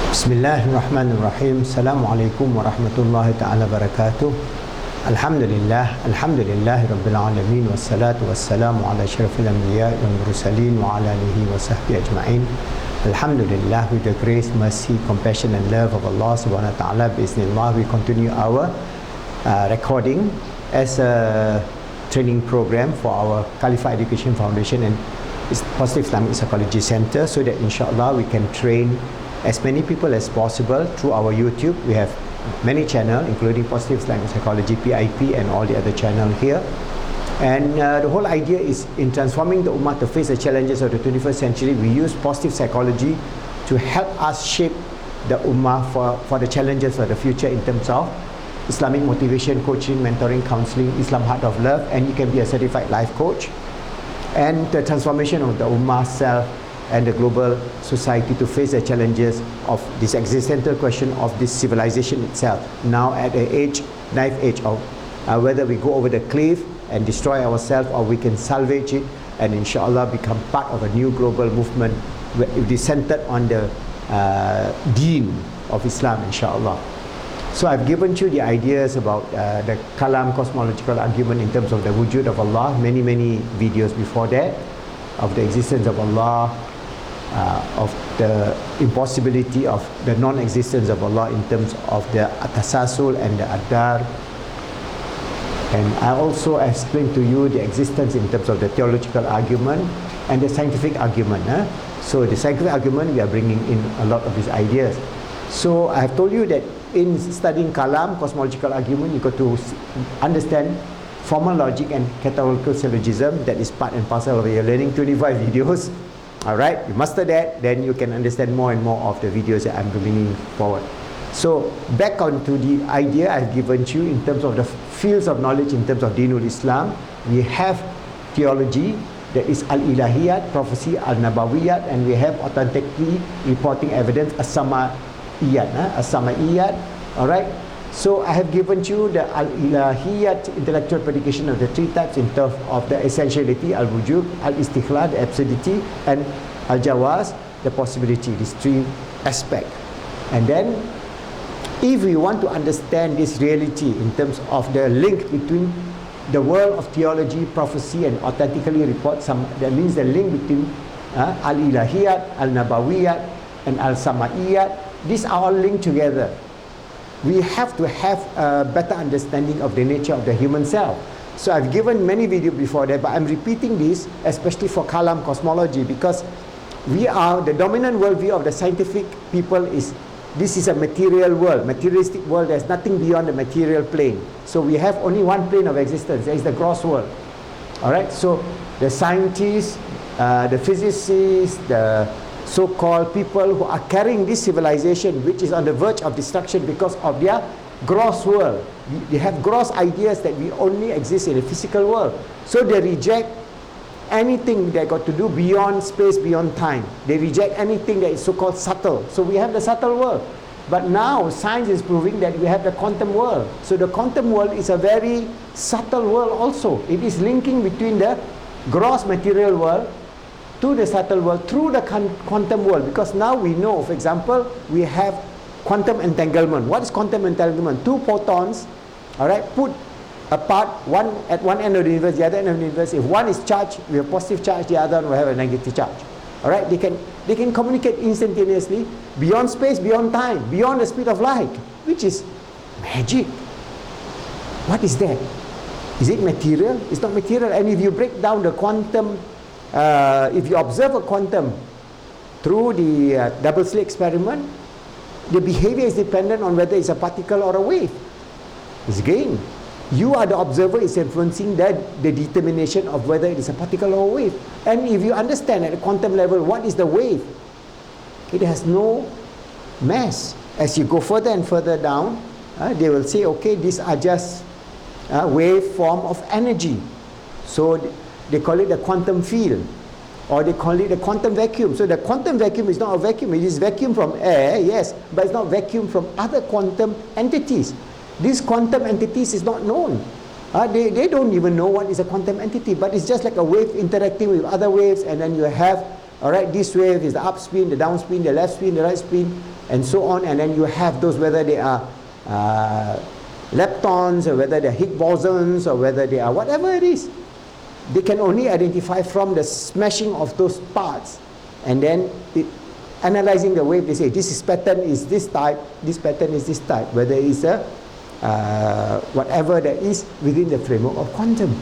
Bismillahirrahmanirrahim. Assalamualaikum warahmatullahi ta'ala barakatuh. Alhamdulillahi rabbil alamin. Wassalatu wassalamu ala asyrafil anbiya wal mursalin wa ala alihi wa sahbihi ajma'in. Alhamdulillah, with the grace, mercy, compassion and love of Allah subhanahu wa ta'ala, bismillah, we continue our recording as a training program for our Khalifa Education Foundation and Positive Islamic Psychology Center, so that inshallah we can train as many people as possible through our YouTube. We have many channels, including Positive Islamic Psychology, PIP, and all the other channels here. And the whole idea is in transforming the Ummah to face the challenges of the 21st century. We use positive psychology to help us shape the Ummah for the challenges of the future in terms of Islamic motivation, coaching, mentoring, counseling, Islam Heart of Love, and you can be a certified life coach. And the transformation of the Ummah self and the global society to face the challenges of this existential question of this civilization itself, now at the knife edge of whether we go over the cliff and destroy ourselves, or we can salvage it and inshallah become part of a new global movement it is centered on the deen of Islam, inshallah. So I've given you the ideas about the kalam, cosmological argument in terms of the wujud of Allah, many videos before that, of the existence of Allah, of the impossibility of the non-existence of Allah in terms of the atasasul and the adar. And I also explained to you the existence in terms of the theological argument and the scientific argument. So the scientific argument, we are bringing in a lot of these ideas. So I have told you that in studying kalam, cosmological argument, you got to understand formal logic and categorical syllogism. That is part and parcel of your learning 25 videos. Alright, you master that, then you can understand more and more of the videos that I'm bringing forward. So back onto the idea I've given you in terms of the fields of knowledge in terms of Dinnul Islam. We have theology, that is al-ilahiyat, prophecy, al-nabawiyat, and we have authentically reporting evidence, as-samaiyat. Alright, so I have given you the al-ilahiyat, intellectual predication of the three types in terms of the essentiality, al-wujud, al-istikhlal, the absurdity, and al-jawaz, the possibility, these three aspects. And then if we want to understand this reality in terms of the link between the world of theology, prophecy, and authentically report, that means the link between al-ilahiyat, al-nabawiyat, and al-samaiyat, these are all linked together. We have to have a better understanding of the nature of the human self. So I've given many videos before that, but I'm repeating this especially for kalam, cosmology, because we are the dominant worldview of the scientific people is this is a material world, materialistic world. There's nothing beyond the material plane. So we have only one plane of existence, that is the gross world. Alright, so the scientists, the physicists, the so-called people who are carrying this civilization which is on the verge of destruction because of their gross world. They have gross ideas that we only exist in the physical world. So they reject anything that got to do beyond space, beyond time. They reject anything that is so-called subtle. So we have the subtle world. But now science is proving that we have the quantum world. So the quantum world is a very subtle world also. It is linking between the gross material world to the subtle world through the quantum world, because now we know, for example, we have quantum entanglement. What is quantum entanglement? Two photons, alright, put apart, one at one end of the universe, the other end of the universe. If one is charged with a positive charge, the other one will have a negative charge. Alright, they can communicate instantaneously beyond space, beyond time, beyond the speed of light, which is magic. What is that? Is it material? It's not material. And if you break down the quantum, if you observe a quantum through the double slit experiment, the behavior is dependent on whether it's a particle or a wave. It's again, you are the observer, is influencing the determination of whether it is a particle or a wave. And if you understand at the quantum level what is the wave, it has no mass. As you go further and further down, they will say, okay, these are just wave form of energy. So they call it the quantum field, or they call it the quantum vacuum. So the quantum vacuum is not a vacuum. It is vacuum from air, yes, but it's not vacuum from other quantum entities. These quantum entities is not known. They don't even know what is a quantum entity, but it's just like a wave interacting with other waves, and then you have, alright, this wave is the up spin, the down spin, the left spin, the right spin, and so on, and then you have those, whether they are leptons, or whether they're Higgs bosons, or whether they are whatever it is. They can only identify from the smashing of those parts, and then analyzing the wave, they say this is pattern is this type, this pattern is this type, whether it's a whatever that is within the framework of quantum.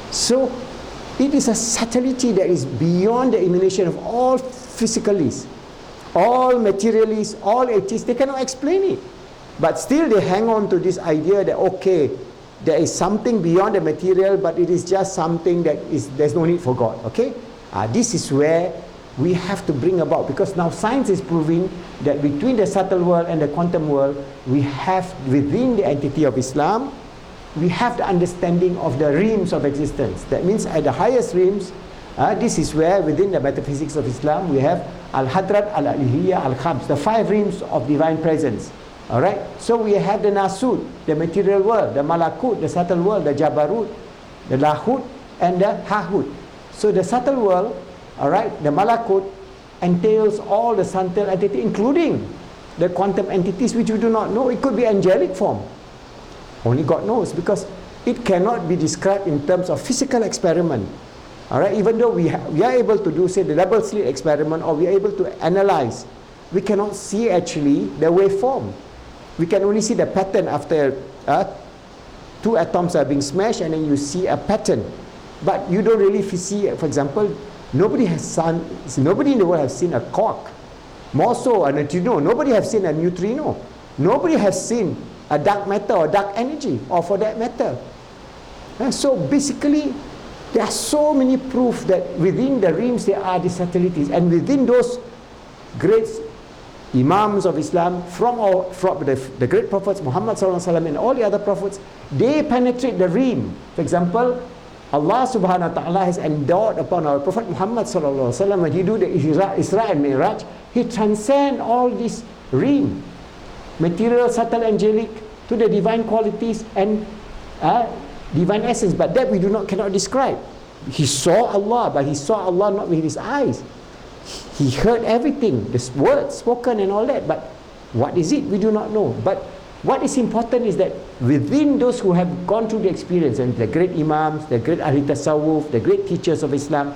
So it is a subtlety that is beyond the imagination of all physicalists, all materialists, all atheists. They cannot explain it, but still they hang on to this idea that okay, there is something beyond the material, but it is just something that is, there's no need for God. Okay, this is where we have to bring about, because now science is proving that between the subtle world and the quantum world, we have within the entity of Islam, we have the understanding of the realms of existence. That means at the highest realms, this is where within the metaphysics of Islam, we have Al-Hadrat, Al-Alihiyya, Al-Khams, the 5 realms of divine presence. Alright, so we have the Nasut, the material world, the Malakut, the subtle world, the Jabarut, the Lahut, and the Hahut. So the subtle world, alright, the Malakut entails all the subtle entities, including the quantum entities which we do not know. It could be angelic form. Only God knows, because it cannot be described in terms of physical experiment. Alright, even though we are able to do, say, the double slit experiment, or we are able to analyze, we cannot see actually the waveform. We can only see the pattern after 2 atoms are being smashed, and then you see a pattern. But you don't really see, for example, nobody in the world has seen a quark. More so a neutrino. Nobody has seen a neutrino. Nobody has seen a dark matter or dark energy, or for that matter. And so basically, there are so many proof that within the realms there are these subtleties, and within those great Imams of Islam, from the great prophets Muhammad SAW and all the other prophets, they penetrate the realm. For example, Allah subhanahu wa ta'ala has endowed upon our Prophet Muhammad SAW, when he do the Isra and Mi'raj, he transcend all this realm, material, subtle, angelic, to the divine qualities and divine essence. But that we cannot describe. He saw Allah, but he saw Allah not with his eyes. He heard everything, the words spoken and all that, but what is it? We do not know. But what is important is that within those who have gone through the experience, and the great Imams, the great Ahli Tasawwuf, the great teachers of Islam,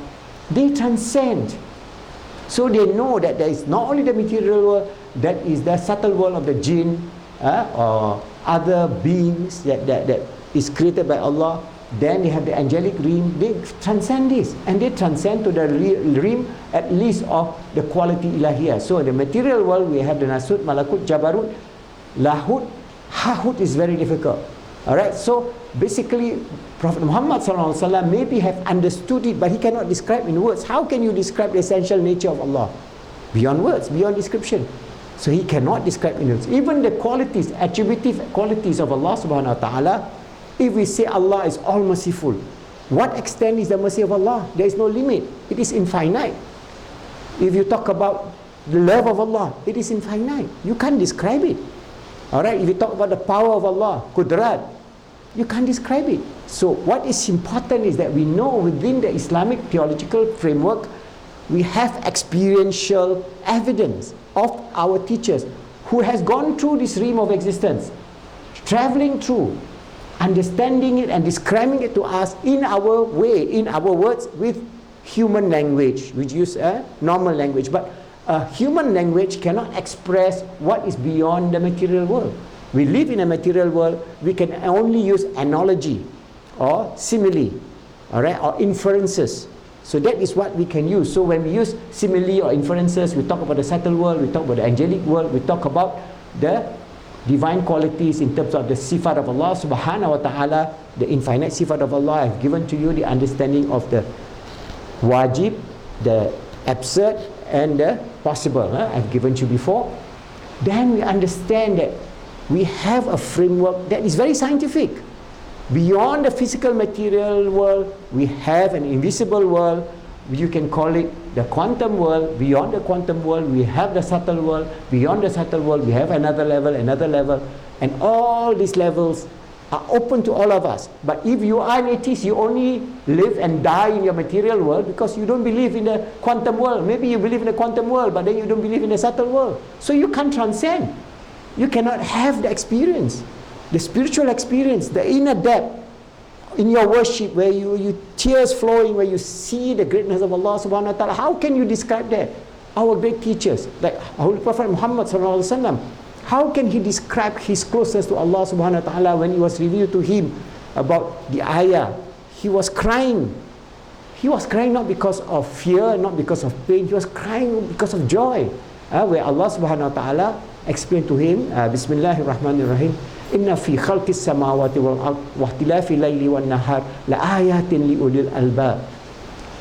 they transcend. So they know that there is not only the material world, that is the subtle world of the jinn, or other beings that is created by Allah. Then they have the angelic realm. They transcend this, and they transcend to the realm at least of the quality ilahiyah. So in the material world, we have the Nasut, Malakut, Jabarut, Lahut. Hahut is very difficult. Alright, so basically Prophet Muhammad SAW maybe have understood it, but he cannot describe in words. How can you describe the essential nature of Allah? Beyond words, beyond description. So he cannot describe in words. Even the qualities, attributive qualities of Allah subhanahu wa ta'ala, if we say Allah is all merciful, what extent is the mercy of Allah? There is no limit. It is infinite. If you talk about the love of Allah, it is infinite. You can't describe it. Alright, if you talk about the power of Allah, Qudrat, you can't describe it. So what is important is that we know within the Islamic theological framework, we have experiential evidence of our teachers who has gone through this realm of existence, traveling through, understanding it and describing it to us in our way, in our words, with human language. We use a normal language, but a human language cannot express what is beyond the material world. We live in a material world. We can only use analogy or simile, all right, or inferences. So that is what we can use. So when we use simile or inferences, we talk about the subtle world, we talk about the angelic world, we talk about the divine qualities in terms of the sifat of Allah subhanahu wa ta'ala, the infinite sifat of Allah. I have given to you the understanding of the wajib, the absurd, and the possible. I've given to you before. Then we understand that we have a framework that is very scientific. Beyond the physical material world, we have an invisible world. You can call it the quantum world. Beyond the quantum world, we have the subtle world. Beyond the subtle world, we have another level, and all these levels are open to all of us. But if you are an atheist, you only live and die in your material world because you don't believe in the quantum world. Maybe you believe in the quantum world, but then you don't believe in the subtle world. So you can't transcend. You cannot have the experience, the spiritual experience, the inner depth in your worship, where you tears flowing, where you see the greatness of Allah subhanahu wa ta'ala. How can you describe that? Our great teachers, like Holy Prophet Muhammad sallallahu alaihi wasallam, how can he describe his closeness to Allah subhanahu wa ta'ala when it was revealed to him about the ayah? He was crying. He was crying not because of fear, not because of pain. He was crying because of joy. Where Allah subhanahu wa ta'ala explained to him, Bismillahirrahmanirrahim, Inna fi khalqis samawati wal ard wa ihtilafi layli wan nahar la ayatin li ulil albab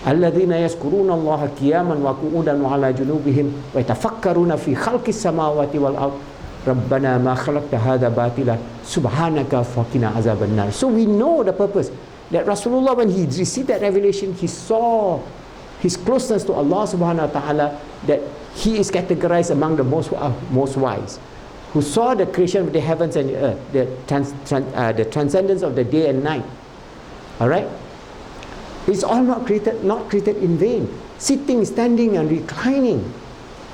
alladhina yazkuruna Allah qiyaman wa qu'udan wa ala junubihim wa yatafakkaruna fi khalqis samawati wal ard Rabbana ma khalaqta hadha batila subhanaka faqina azaban nar. So we know the purpose that Rasulullah, when he received that revelation, he saw his closeness to Allah subhanahu wa ta'ala, that he is categorized among the most wise, who saw the creation of the heavens and the earth, the transcendence of the day and night. All right, it's all not created in vain. Sitting, standing, and reclining,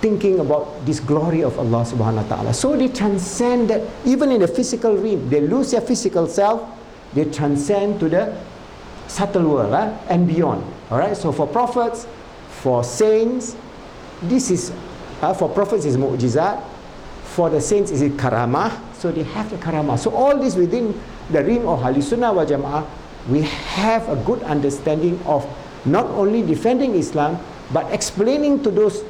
thinking about this glory of Allah subhanahu wa ta'ala. So they transcend that. Even in the physical realm, they lose their physical self, they transcend to the subtle world and beyond. All right, so for prophets, for saints, this is for prophets is mu'jizat, for the saints is it karamah. So they have the karamah. So all this within the realm of Ahlus Sunnah wal Jama'ah, we have a good understanding of not only defending Islam, but explaining to those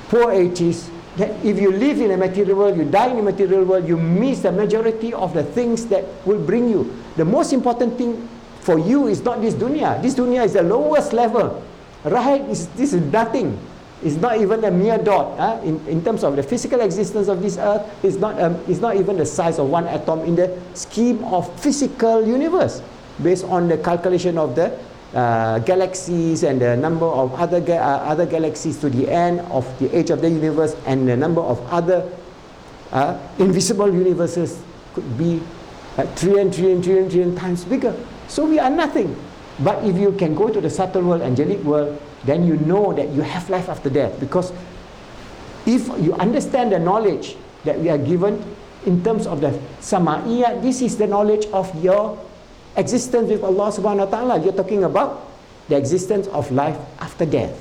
poor atheists that if you live in a material world, you die in a material world, you miss the majority of the things that will bring you. The most important thing for you is not this dunya. This dunya is the lowest level, right? This is nothing. It's not even a mere dot. In terms of the physical existence of this earth, it's not even the size of one atom in the scheme of physical universe, based on the calculation of the galaxies and the number of other galaxies to the end of the age of the universe, and the number of other invisible universes could be trillion times bigger. So we are nothing. But if you can go to the subtle world, angelic world, then you know that you have life after death. Because if you understand the knowledge that we are given in terms of the sama'iyah, this is the knowledge of your existence with Allah subhanahu wa ta'ala. You're talking about the existence of life after death,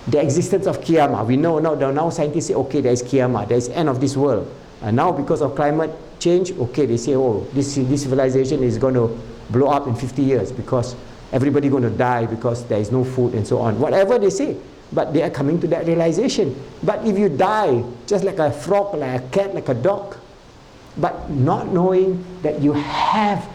the existence of qiyamah. We know now scientists say, okay, there is qiyamah, there is end of this world. And now because of climate change, okay, they say, oh, this civilization is going to blow up in 50 years because everybody going to die because there is no food and so on. Whatever they say, but they are coming to that realization. But if you die just like a frog, like a cat, like a dog, but not knowing that you have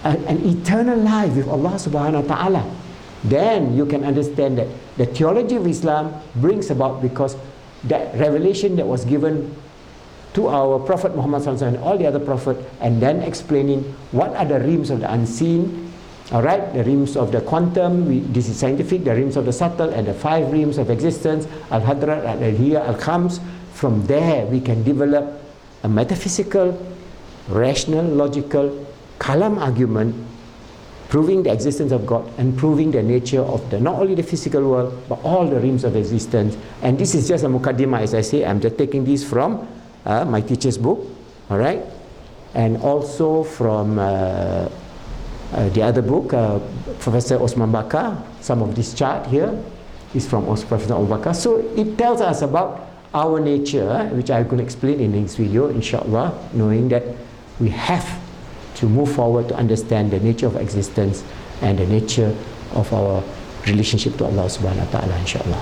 an eternal life with Allah subhanahu wa ta'ala, then you can understand that the theology of Islam brings about, because that revelation that was given to our Prophet Muhammad sallallahu alaihi wasallam and all the other prophets, and then explaining what are the realms of the unseen, all right, the realms of the quantum, this is scientific, the realms of the subtle, and the 5 realms of existence, al-hadrat, al-aliyah, al-khams. From there we can develop a metaphysical, rational, logical kalam argument, proving the existence of God and proving the nature of not only the physical world, but all the realms of existence. And this is just a mukaddimah, as I say. I'm just taking this from my teacher's book, all right, and also from the other book, Professor Osman Bakar. Some of this chart here is from Professor Osman Bakar. So it tells us about our nature, which I'm going to explain in this video, inshallah, knowing that we have to move forward to understand the nature of existence and the nature of our relationship to Allah subhanahu wa ta'ala, inshallah.